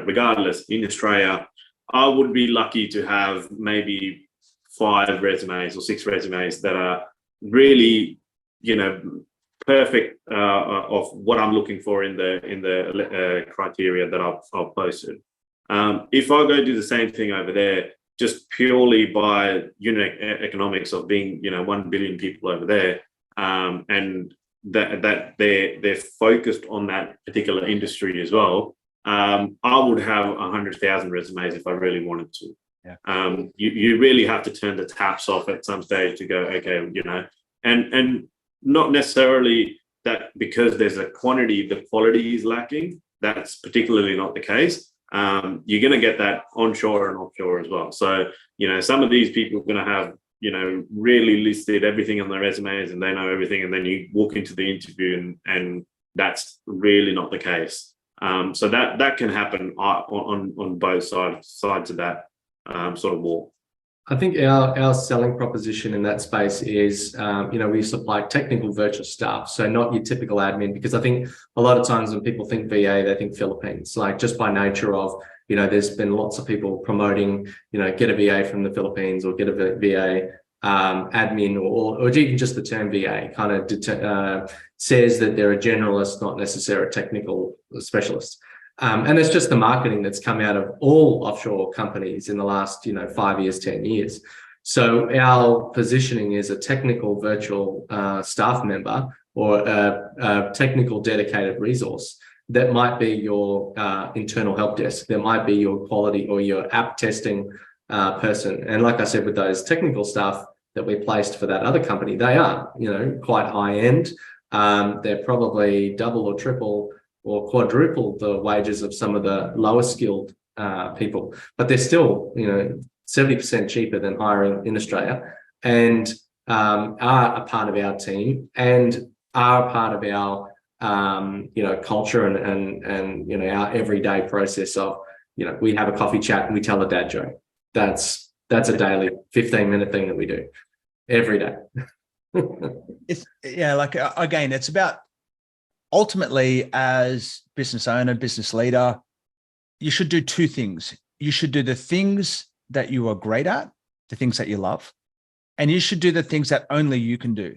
regardless, in Australia, I would be lucky to have maybe 5 resumes or 6 resumes that are really, perfect of what I'm looking for in the criteria that I've posted. If I go do the same thing over there, just purely by unit economics of being, 1 billion people over there, and that they're focused on that particular industry as well, I would have 100,000 resumes if I really wanted to. Yeah. You really have to turn the taps off at some stage to go, okay, and not necessarily that because there's a quantity, the quality is lacking. That's particularly not the case. You're going to get that onshore and offshore as well. So, some of these people are going to have, really listed everything on their resumes and they know everything. And then you walk into the interview and that's really not the case. So that can happen on both sides of that sort of wall. I think our selling proposition in that space is, we supply technical virtual staff, so not your typical admin, because I think a lot of times when people think VA, they think Philippines, like just by nature of, there's been lots of people promoting, get a VA from the Philippines or get a VA admin, or even just the term VA kind of says that they're a generalist, not necessarily a technical specialist. And it's just the marketing that's come out of all offshore companies in the last, 5 years, 10 years. So our positioning is a technical virtual staff member or a technical dedicated resource that might be your internal help desk, that might be your quality or your app testing person. And like I said, with those technical staff that we placed for that other company, they are, quite high end. They're probably double or triple or quadruple the wages of some of the lower skilled people, but they're still, 70% cheaper than hiring in Australia, and are a part of our team and are a part of our, culture and our everyday process of, we have a coffee chat and we tell a dad joke. That's a daily 15-minute thing that we do every day. Again, it's about, ultimately, as business owner, business leader, you should do 2 things. You should do the things that you are great at, the things that you love, and you should do the things that only you can do.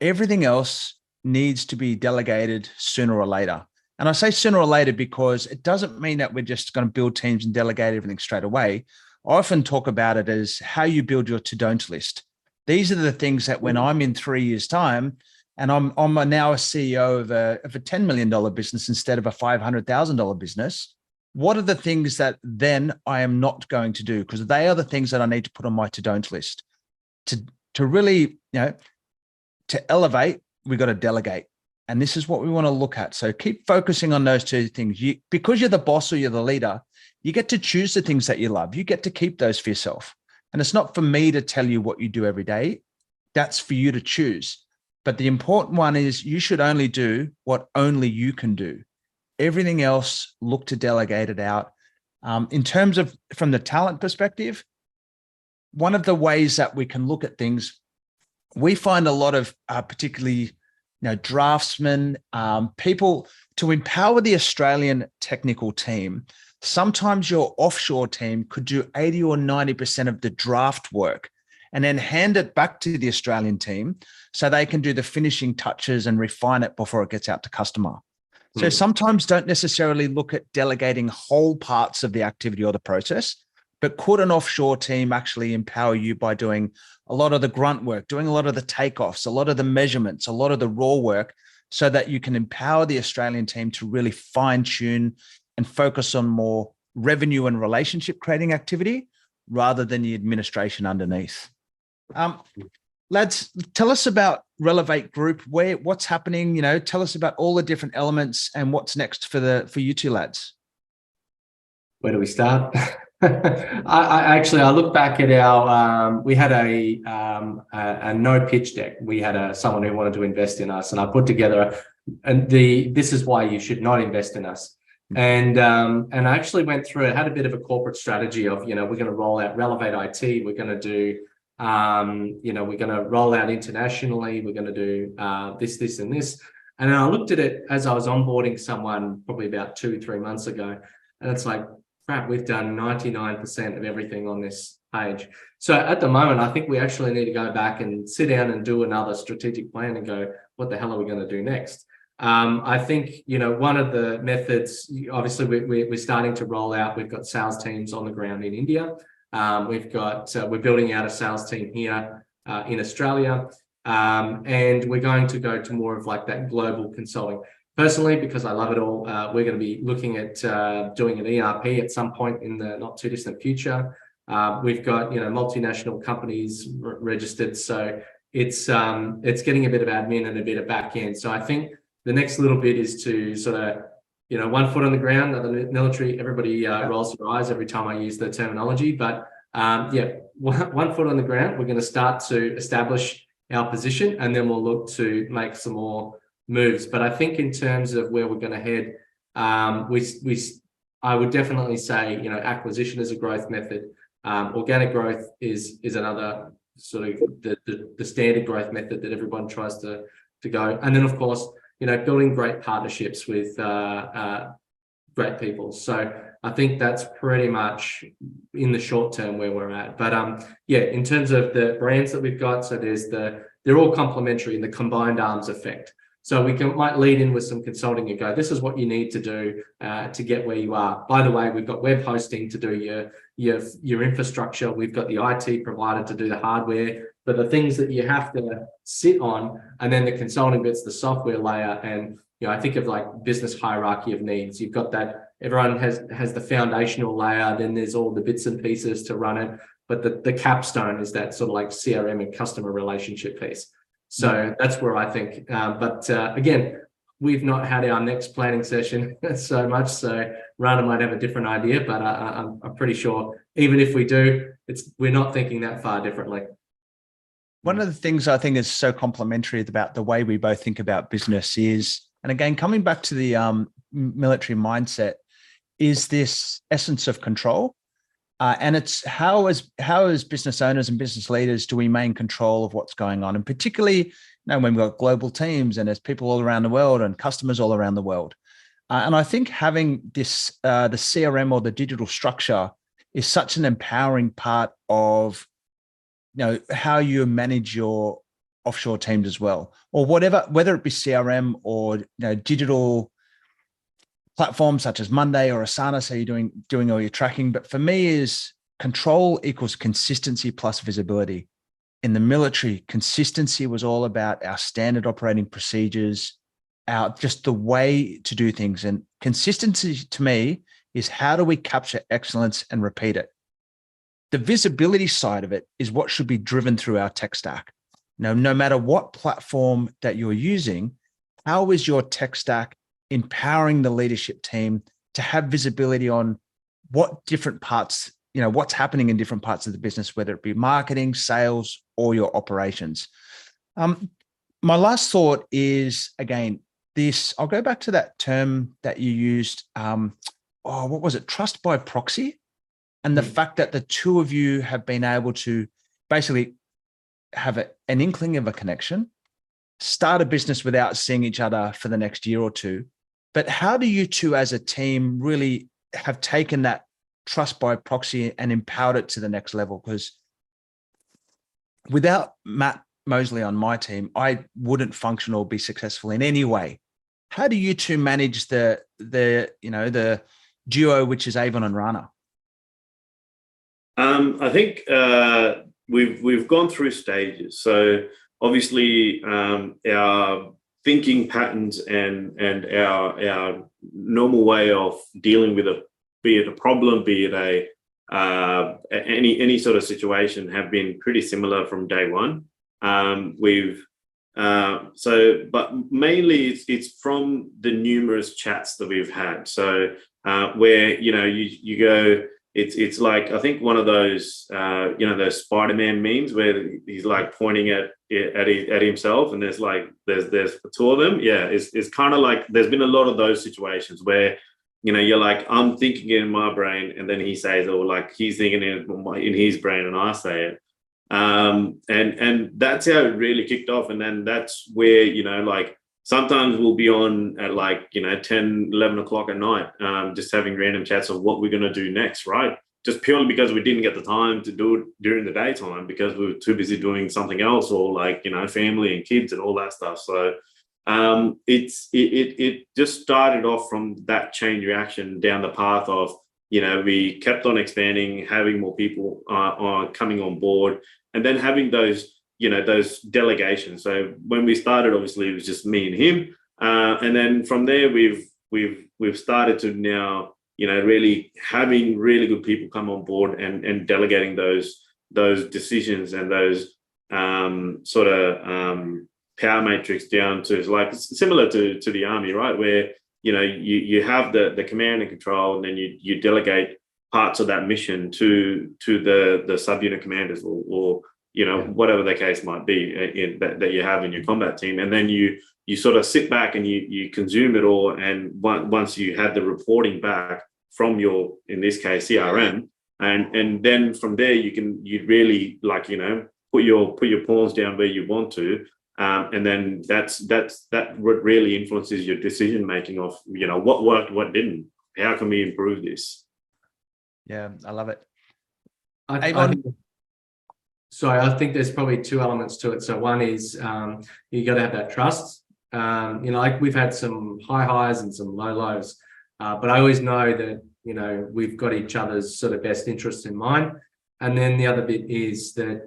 Everything else needs to be delegated sooner or later. And I say sooner or later because it doesn't mean that we're just going to build teams and delegate everything straight away. I often talk about it as how you build your to-don't list. These are the things that when I'm in 3 years' time and I'm now a CEO of a $10 million business instead of a $500,000 business, what are the things that then I am not going to do? Because they are the things that I need to put on my to-don't list. To really, to elevate, we got to delegate. And this is what we want to look at. So keep focusing on those two things. Because you're the boss or you're the leader, you get to choose the things that you love. You get to keep those for yourself. And it's not for me to tell you what you do every day. That's for you to choose. But the important one is you should only do what only you can do. Everything else, look to delegate it out. In terms of from the talent perspective, one of the ways that we can look at things, we find a lot of particularly draftsmen, people to empower the Australian technical team. Sometimes your offshore team could do 80 or 90% of the draft work and then hand it back to the Australian team so they can do the finishing touches and refine it before it gets out to customer. So sometimes don't necessarily look at delegating whole parts of the activity or the process, but could an offshore team actually empower you by doing a lot of the grunt work, doing a lot of the takeoffs, a lot of the measurements, a lot of the raw work, so that you can empower the Australian team to really fine tune and focus on more revenue and relationship creating activity rather than the administration underneath. Lads, tell us about Relevate Group. What's happening? Tell us about all the different elements and what's next for you two lads. Where do we start? I look back at our we had a no pitch deck. We had someone who wanted to invest in us, and I put together this is why you should not invest in us. And I actually went through it, had a bit of a corporate strategy of, we're going to roll out Relevate IT, we're going to do we're going to roll out internationally, we're going to do this and this. And then I looked at it as I was onboarding someone probably about 2-3 months ago, and it's like, crap, we've done 99% of everything on this page. So at the moment, I think we actually need to go back and sit down and do another strategic plan and go, what the hell are we going to do next? I think, one of the methods, obviously we're starting to roll out, we've got sales teams on the ground in India. We're building out a sales team here in Australia. And we're going to go to more of like that global consulting. Personally, because I love it all, we're going to be looking at doing an ERP at some point in the not too distant future. We've got multinational companies registered, so it's getting a bit of admin and a bit of back end. So I think the next little bit is to sort of 1 foot on the ground. The military, everybody rolls their eyes every time I use the terminology, but 1 foot on the ground. We're going to start to establish our position, and then we'll look to make some more moves. But I think in terms of where we're going to head, I would definitely say acquisition is a growth method. Organic growth is another sort of the standard growth method that everyone tries to go. And then of course, building great partnerships with great people. So I think that's pretty much in the short term where we're at. But in terms of the brands that we've got, so they're all complementary in the combined arms effect. So we might lead in with some consulting and go, this is what you need to do to get where you are. By the way, we've got web hosting to do your infrastructure. We've got the IT provider to do the hardware, but the things that you have to sit on, and then the consulting bits, the software layer. And I think of like business hierarchy of needs. You've got that everyone has the foundational layer, then there's all the bits and pieces to run it. But the capstone is that sort of like CRM and customer relationship piece. So that's where I think, but again, we've not had our next planning session so much, so Rana might have a different idea, but I'm pretty sure even if we do, we're not thinking that far differently. One of the things I think is so complementary about the way we both think about business is, and again, coming back to the military mindset, is this essence of control. And it's how as business owners and business leaders do we maintain control of what's going on, and particularly when we've got global teams and there's people all around the world and customers all around the world. And I think having this the CRM or the digital structure is such an empowering part of how you manage your offshore teams as well, or whatever, whether it be CRM or digital platforms such as Monday or Asana, so you're doing all your tracking. But for me, is control equals consistency plus visibility. In the military, consistency was all about our standard operating procedures, just the way to do things. And consistency to me is how do we capture excellence and repeat it? The visibility side of it is what should be driven through our tech stack. Now, no matter what platform that you're using, how is your tech stack empowering the leadership team to have visibility on what different parts, what's happening in different parts of the business, whether it be marketing, sales, or your operations. My last thought is, again, I'll go back to that term that you used. What was it? Trust by proxy. And the fact that the two of you have been able to basically have an inkling of a connection, start a business without seeing each other for the next year or two. But how do you two as a team really have taken that trust by proxy and empowered it to the next level? Because without Matt Mosley on my team, I wouldn't function or be successful in any way. How do you two manage the duo, which is Avon and Rana? I think we've gone through stages. So obviously, our thinking patterns and our normal way of dealing with be it a problem, be it any sort of situation, have been pretty similar from day one. But mainly it's from the numerous chats that we've had. So where you go. It's like, I think one of those those Spider-Man memes where he's like pointing at himself, and there's two of them. Yeah, it's kind of like there's been a lot of those situations where you're like, I'm thinking in my brain, and then he says, or like he's thinking in his brain, and I say it. And that's how it really kicked off. And then that's where sometimes we'll be on at 10, 11 o'clock at night, just having random chats of what we're going to do next, right? Just purely because we didn't get the time to do it during the daytime because we were too busy doing something else, or family and kids and all that stuff. So it just started off from that chain reaction down the path of, we kept on expanding, having more people coming on board, and then having those delegations. So when we started, obviously it was just me and him, and then from there we've started to now really having really good people come on board and delegating those decisions and those power matrix down to similar to the army, right? Where you have the command and control, and then you delegate parts of that mission to the subunit commanders or whatever the case might be that you have in your combat team. And then you sort of sit back and you consume it all. And once you had the reporting back from your, in this case, CRM, and then from there you really put your pawns down where you want to. And then that really influences your decision making of what worked, what didn't, how can we improve this. Yeah, I love it. I think there's probably two elements to it. So one is you got to have that trust. We've had some high highs and some low lows, but I always know that we've got each other's sort of best interests in mind. And then the other bit is that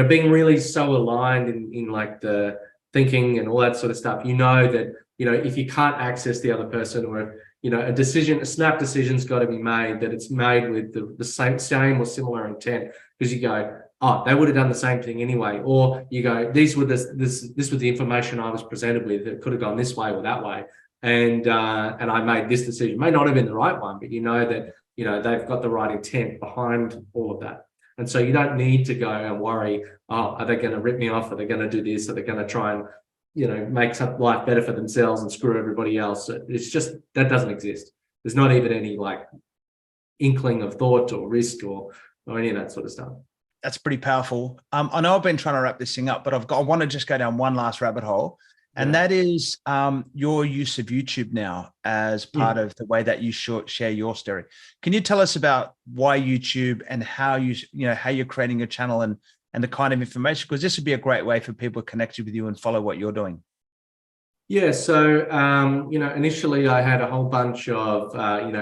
being really so aligned in like the thinking and all that sort of stuff. That if you can't access the other person, or a snap decision's got to be made, that it's made with the same or similar intent, because you go, oh, they would have done the same thing anyway, or you go, this was the information I was presented with, it could have gone this way or that way, and I made this decision. It may not have been the right one, but that they've got the right intent behind all of that. And so you don't need to go and worry, oh, are they going to rip me off? Are they going to do this? Are they going to try and make some life better for themselves and screw everybody else? It's just, that doesn't exist. There's not even any inkling of thought or risk or any of that sort of stuff. That's pretty powerful. I know I've been trying to wrap this thing up, but I want to just go down one last rabbit hole. And that is your use of YouTube now as part of the way that you share your story. Can you tell us about why YouTube and how you're creating your channel, and and the kind of information? Because this would be a great way for people to connect with you and follow what you're doing. Yeah, so, initially I had a whole bunch of,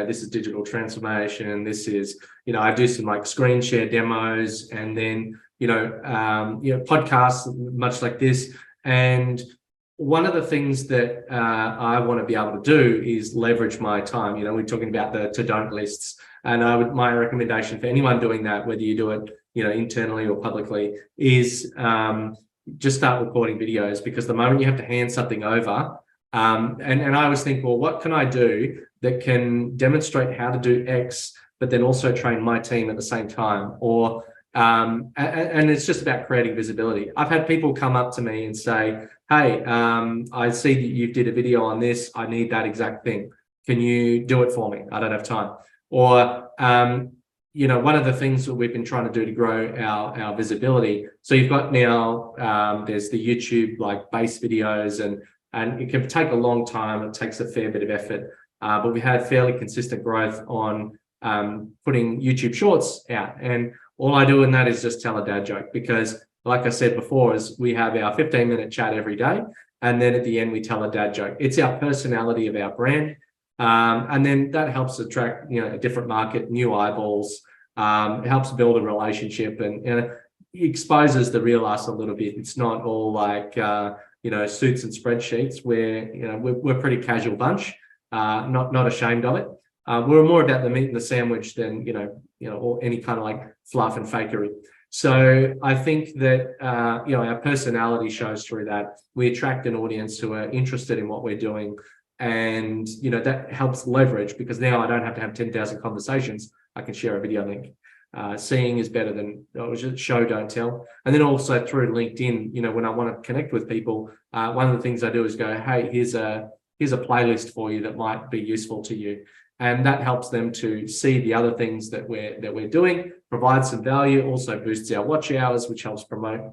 this is digital transformation. This is, I do some like screen share demos, and then, podcasts much like this. And one of the things that I want to be able to do is leverage my time. We're talking about the to-don't lists. And my recommendation for anyone doing that, whether you do it, internally or publicly, is just start recording videos, because the moment you have to hand something over, and I always think, well, what can I do that can demonstrate how to do X, but then also train my team at the same time? Or and it's just about creating visibility. I've had people come up to me and say, hey, I see that you did a video on this. I need that exact thing. Can you do it for me? I don't have time. Or one of the things that we've been trying to do to grow our visibility. So you've got now, there's the YouTube like base videos, and it can take a long time. It takes a fair bit of effort, but we had fairly consistent growth on putting YouTube shorts out. And all I do in that is just tell a dad joke, because like I said before, is we have our 15-minute chat every day. And then at the end, we tell a dad joke. It's our personality of our brand. And then that helps attract, a different market, new eyeballs. It helps build a relationship, and it exposes the real us a little bit. It's not all like, suits and spreadsheets. We're a pretty casual bunch, not ashamed of it. We're more about the meat and the sandwich than, or any kind of like fluff and fakery. So I think that, our personality shows through that. We attract an audience who are interested in what we're doing. And, that helps leverage, because now I don't have to have 10,000 conversations. I can share a video link. Seeing is better than show, don't tell. And then also through LinkedIn, when I want to connect with people, one of the things I do is go, hey, here's a playlist for you that might be useful to you. And that helps them to see the other things that we're doing, provide some value, also boosts our watch hours, which helps promote,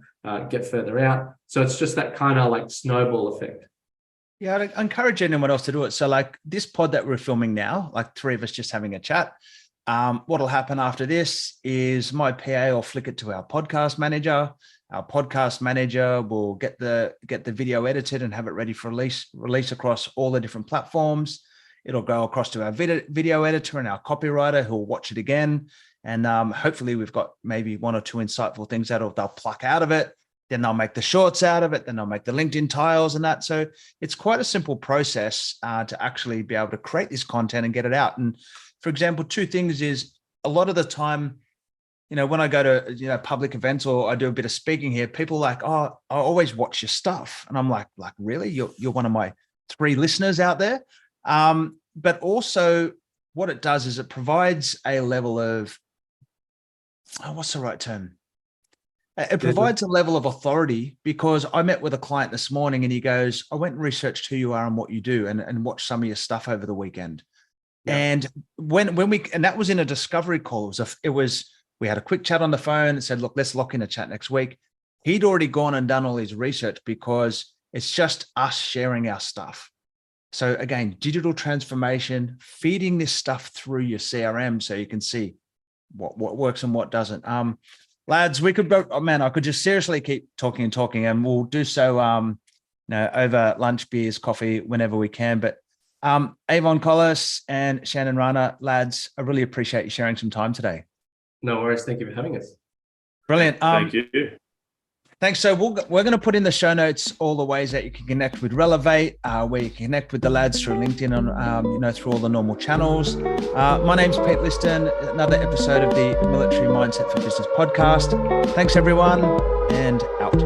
get further out. So it's just that kind of like snowball effect. Yeah, I'd encourage anyone else to do it. So like this pod that we're filming now, like three of us just having a chat. What'll happen after this is my PA will flick it to our podcast manager. Our podcast manager will get the video edited and have it ready for release across all the different platforms. It'll go across to our video editor and our copywriter, who'll watch it again. And hopefully we've got maybe one or two insightful things that they'll pluck out of it. Then they'll make the shorts out of it. Then they'll make the LinkedIn tiles and that. So it's quite a simple process to actually be able to create this content and get it out. And for example, two things is a lot of the time, when I go to, public events or I do a bit of speaking here, people are like, oh, I always watch your stuff. And I'm like, really? You're one of my 3 listeners out there. But also what it does is it provides a level of, what's the right term? It provides a level of authority, because I met with a client this morning and he goes, I went and researched who you are and what you do and watched some of your stuff over the weekend. Yeah. And when that was in a discovery call, we had a quick chat on the phone and said, look, let's lock in a chat next week. He'd already gone and done all his research, because it's just us sharing our stuff. So again, digital transformation, feeding this stuff through your CRM so you can see what works and what doesn't. Lads, we could go, I could just seriously keep talking, and we'll do so, over lunch, beers, coffee, whenever we can. But Avon Collis and Chandan Rana, lads, I really appreciate you sharing some time today. No worries. Thank you for having us. Brilliant. Thank you. Thanks. So we're going to put in the show notes all the ways that you can connect with Relevate, where you can connect with the lads through LinkedIn and through all the normal channels. My name's Pete Liston. Another episode of the Military Mindset for Business podcast. Thanks everyone, and out.